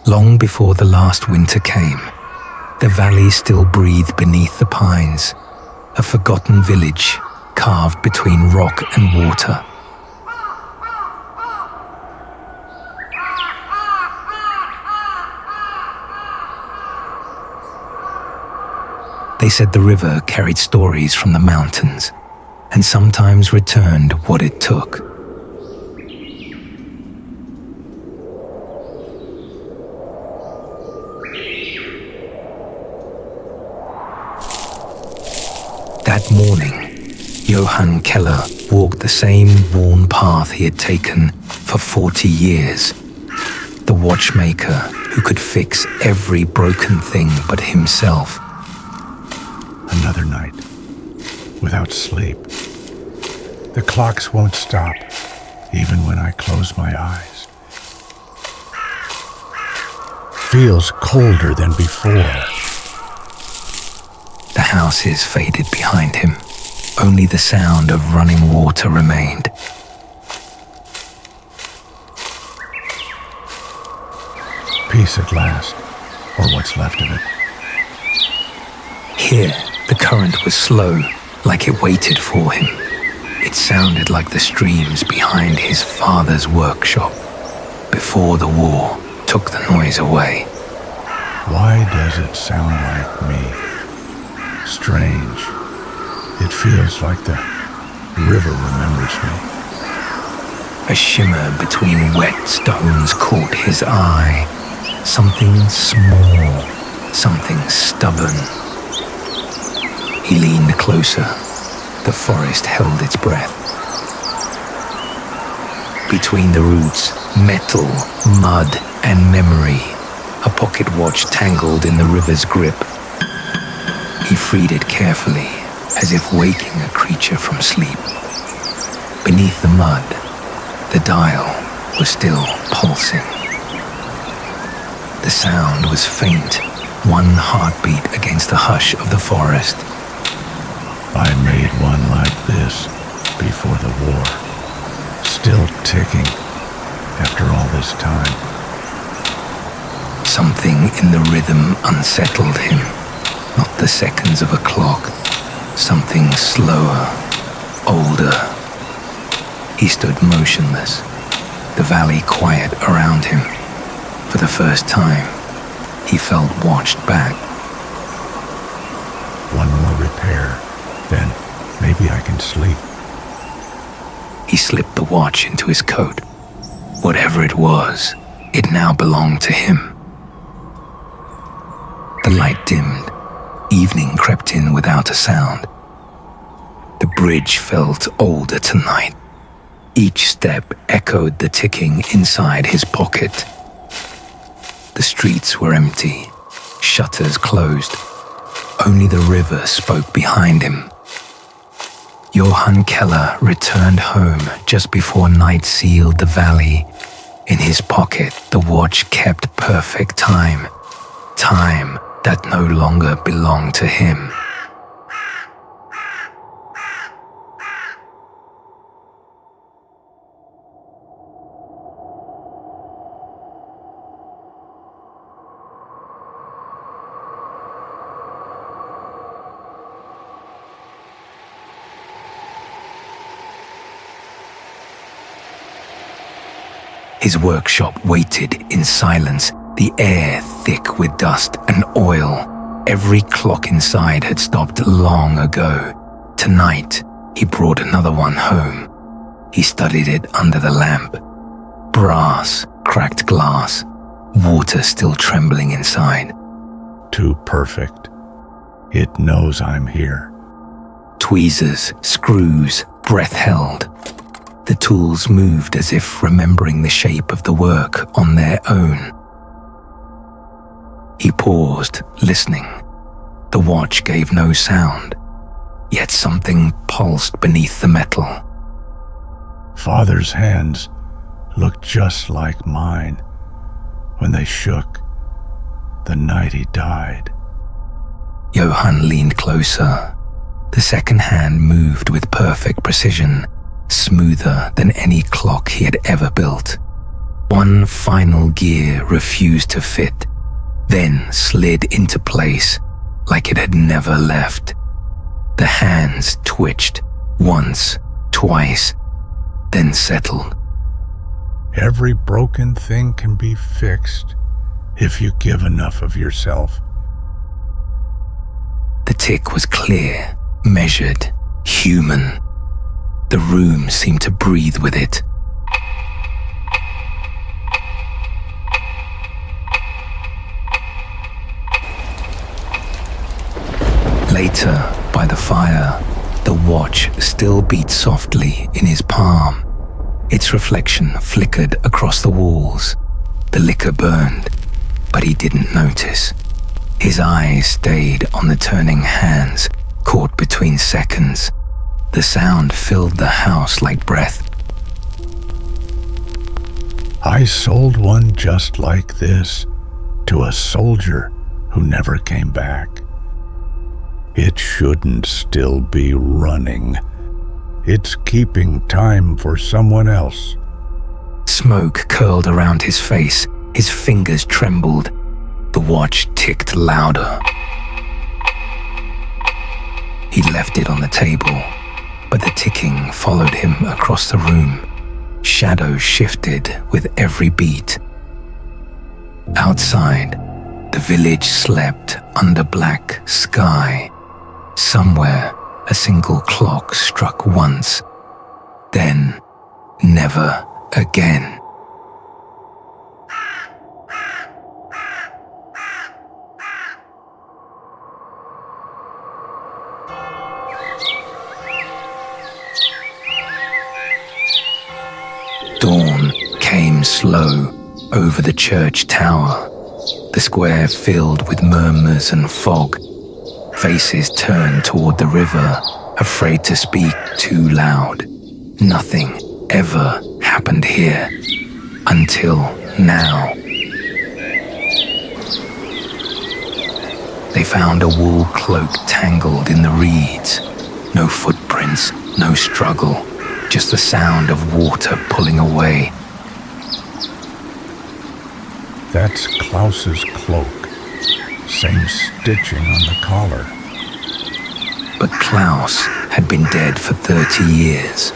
Long before the last winter came, the valley still breathed beneath the pines, a forgotten village carved between rock and water. They said the river carried stories from the mountains and sometimes returned what it took. That morning, Johann Keller walked the same worn path he had taken for 40 years. The watchmaker who could fix every broken thing but himself. Another night, without sleep. The clocks won't stop, even when I close my eyes. Feels colder than before. The houses faded behind him. Only the sound of running water remained. Peace at last, or what's left of it. Here, the current was slow, like it waited for him. It sounded like the streams behind his father's workshop before the war took the noise away. Why does it sound like me? Strange. It feels like the river remembers me. A shimmer between wet stones caught his eye. Something small, something stubborn. He leaned closer. The forest held its breath. Between the roots, metal, mud, and memory, a pocket watch tangled in the river's grip. He freed it carefully, as if waking a creature from sleep. Beneath the mud, the dial was still pulsing. The sound was faint, one heartbeat against the hush of the forest. I made one like this before the war. Still ticking after all this time. Something in the rhythm unsettled him. Not the seconds of a clock. Something slower, older. He stood motionless, the valley quiet around him. For the first time, he felt watched back. One more repair, then maybe I can sleep. He slipped the watch into his coat. Whatever it was, it now belonged to him. The light dimmed. Evening crept in without a sound. The bridge felt older tonight. Each step echoed the ticking inside his pocket. The streets were empty, shutters closed. Only the river spoke behind him. Johann Keller returned home just before night sealed the valley. In his pocket, the watch kept perfect time. Time that no longer belonged to him. His workshop waited in silence, the air thick with dust and oil. Every clock inside had stopped long ago. Tonight, he brought another one home. He studied it under the lamp. Brass, cracked glass, water still trembling inside. Too perfect. It knows I'm here. Tweezers, screws, breath held. The tools moved as if remembering the shape of the work on their own. He paused, listening. The watch gave no sound, yet something pulsed beneath the metal. Father's hands looked just like mine when they shook the night he died. Johann leaned closer. The second hand moved with perfect precision, smoother than any clock he had ever built. One final gear refused to fit, then slid into place like it had never left. The hands twitched once, twice, then settled. Every broken thing can be fixed if you give enough of yourself. The tick was clear, measured, human. The room seemed to breathe with it. Later, by the fire, the watch still beat softly in his palm. Its reflection flickered across the walls. The liquor burned, but he didn't notice. His eyes stayed on the turning hands, caught between seconds. The sound filled the house like breath. I sold one just like this to a soldier who never came back. It shouldn't still be running. It's keeping time for someone else. Smoke curled around his face. His fingers trembled. The watch ticked louder. He left it on the table, but the ticking followed him across the room. Shadows shifted with every beat. Outside, the village slept under black sky. Somewhere, a single clock struck once, then never again. Dawn came slow over the church tower, the square filled with murmurs and fog. Faces turned toward the river, afraid to speak too loud. Nothing ever happened here, until now. They found a wool cloak tangled in the reeds. No footprints, no struggle, just the sound of water pulling away. That's Klaus's cloak. Same stitching on the collar. But Klaus had been dead for 30 years.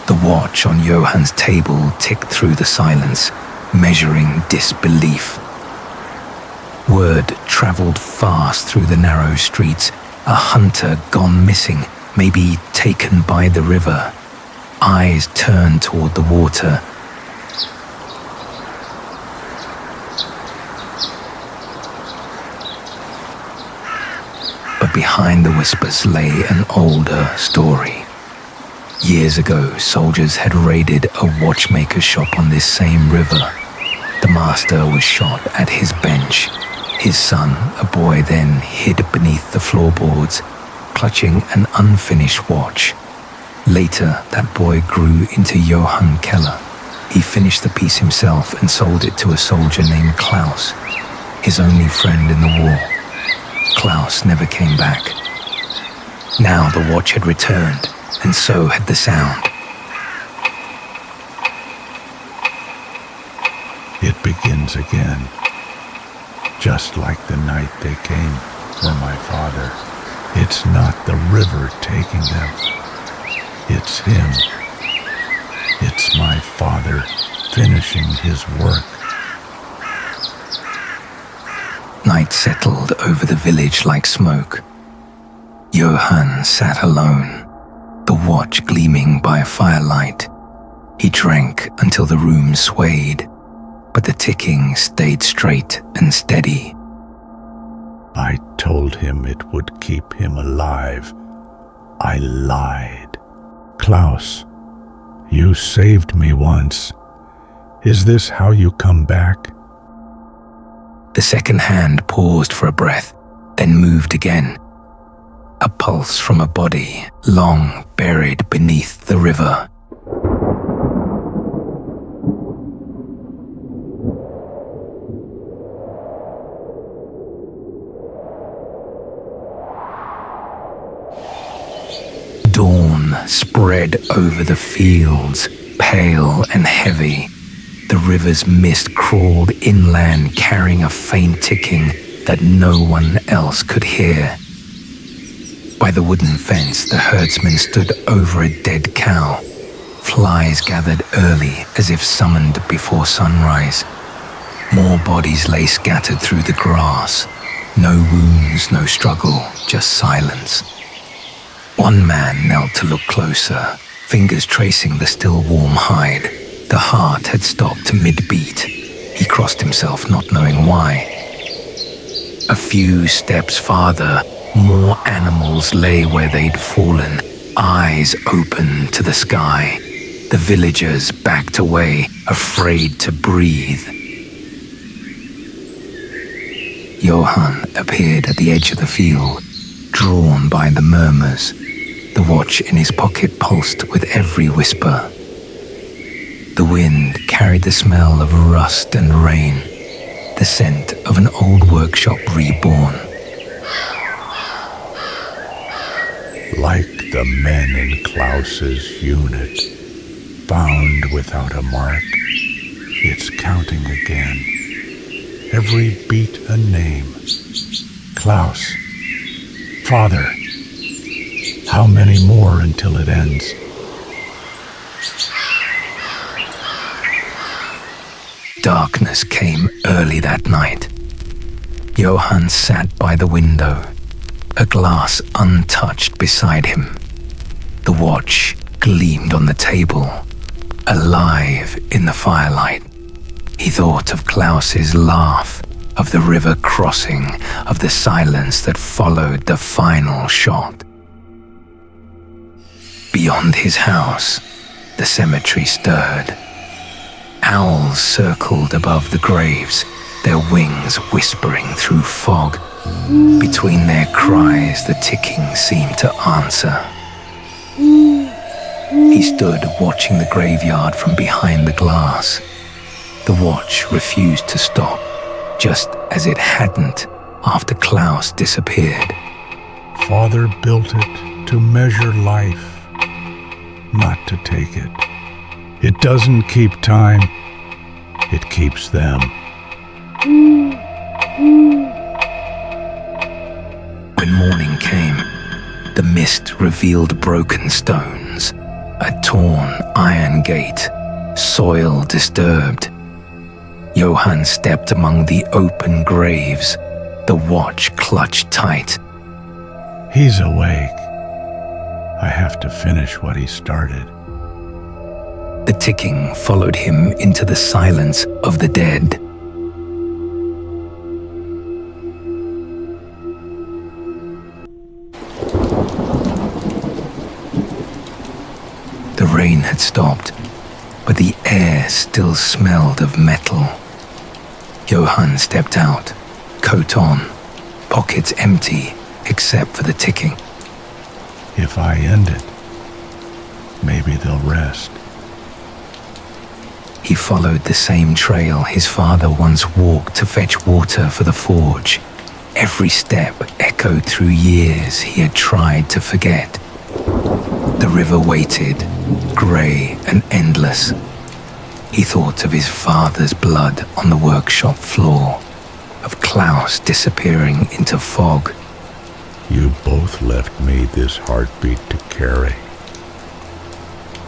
The watch on Johann's table ticked through the silence, measuring disbelief. Word traveled fast through the narrow streets. A hunter gone missing, maybe taken by the river. Eyes turned toward the water. But behind the whispers lay an older story. Years ago, soldiers had raided a watchmaker's shop on this same river. The master was shot at his bench. His son, a boy, then hid beneath the floorboards, clutching an unfinished watch. Later, that boy grew into Johann Keller. He finished the piece himself and sold it to a soldier named Klaus, his only friend in the war. Klaus never came back. Now the watch had returned, and so had the sound. It begins again, just like the night they came for my father. It's not the river taking them. It's him. It's my father finishing his work. Night settled over the village like smoke. Johann sat alone, the watch gleaming by firelight. He drank until the room swayed, but the ticking stayed straight and steady. I told him it would keep him alive. I lied. Klaus, you saved me once. Is this how you come back? The second hand paused for a breath, then moved again. A pulse from a body long buried beneath the river. Dawn spread over the fields, pale and heavy. The river's mist crawled inland, carrying a faint ticking that no one else could hear. By the wooden fence, the herdsman stood over a dead cow. Flies gathered early, as if summoned before sunrise. More bodies lay scattered through the grass. No wounds, no struggle, just silence. One man knelt to look closer, fingers tracing the still warm hide. The heart had stopped mid-beat. He crossed himself, not knowing why. A few steps farther, more animals lay where they'd fallen, eyes open to the sky. The villagers backed away, afraid to breathe. Johann appeared at the edge of the field, drawn by the murmurs. The watch in his pocket pulsed with every whisper. The wind carried the smell of rust and rain, the scent of an old workshop reborn. Like the men in Klaus's unit, found without a mark, it's counting again. Every beat a name. Klaus. Father. How many more until it ends? Darkness came early that night. Johann sat by the window, a glass untouched beside him. The watch gleamed on the table, alive in the firelight. He thought of Klaus's laugh, of the river crossing, of the silence that followed the final shot. Beyond his house, the cemetery stirred. Owls circled above the graves, their wings whispering through fog. Between their cries, the ticking seemed to answer. He stood watching the graveyard from behind the glass. The watch refused to stop, just as it hadn't after Klaus disappeared. Father built it to measure life, not to take it. It doesn't keep time, it keeps them. When morning came, the mist revealed broken stones, a torn iron gate, soil disturbed. Johann stepped among the open graves, the watch clutched tight. He's awake. I have to finish what he started. The ticking followed him into the silence of the dead. The rain had stopped, but the air still smelled of metal. Johann stepped out, coat on, pockets empty except for the ticking. If I end it, maybe they'll rest. He followed the same trail his father once walked to fetch water for the forge. Every step echoed through years he had tried to forget. The river waited, grey and endless. He thought of his father's blood on the workshop floor, of Klaus disappearing into fog. You both left me this heartbeat to carry.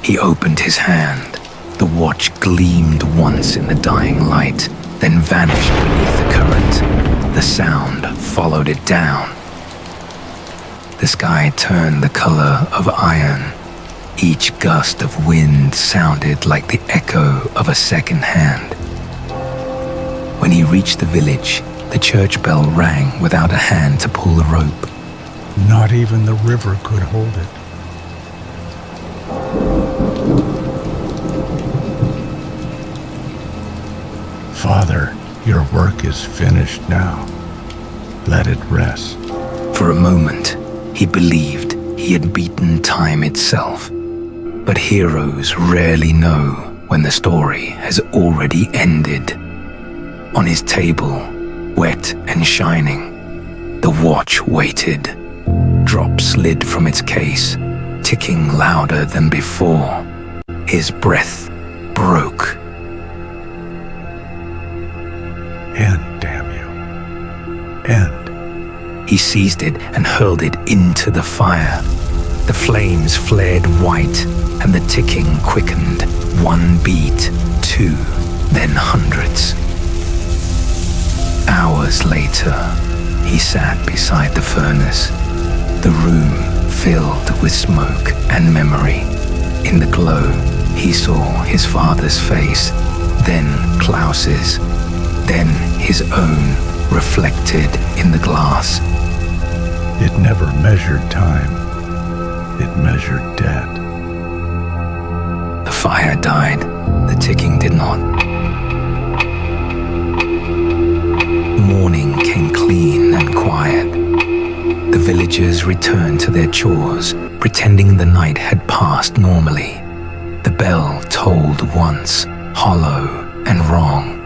He opened his hand. The watch gleamed once in the dying light, then vanished beneath the current. The sound followed it down. The sky turned the color of iron. Each gust of wind sounded like the echo of a second hand. When he reached the village, the church bell rang without a hand to pull the rope. Not even the river could hold it. Father, your work is finished now. Let it rest. For a moment, he believed he had beaten time itself. But heroes rarely know when the story has already ended. On his table, wet and shining, the watch waited. Drops slid from its case, ticking louder than before. His breath broke. seized it and hurled it into the fire. The flames flared white, and the ticking quickened. 1 beat, 2, then hundreds. Hours later, he sat beside the furnace, the room filled with smoke and memory. In the glow, he saw his father's face, then Klaus's, then his own reflected in the glass. It never measured time. It measured death. The fire died, the ticking did not. Morning came clean and quiet. The villagers returned to their chores, pretending the night had passed normally. The bell tolled once, hollow and wrong.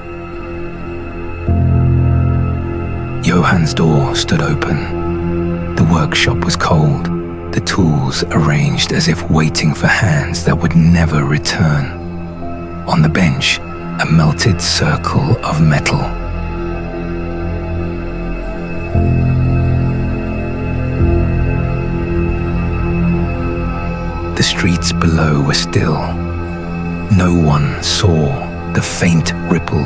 Johann's door stood open. The workshop was cold, the tools arranged as if waiting for hands that would never return. On the bench, a melted circle of metal. The streets below were still. No one saw the faint ripple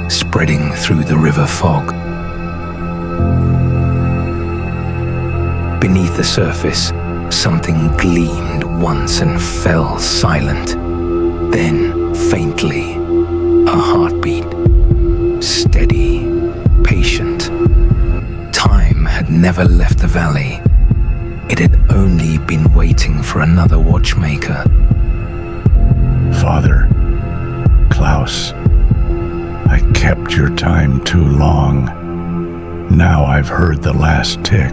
spreading through the river fog. Beneath the surface, something gleamed once and fell silent. Then, faintly, a heartbeat. Steady, patient. Time had never left the valley. It had only been waiting for another watchmaker. Father, Klaus, I kept your time too long. Now I've heard the last tick.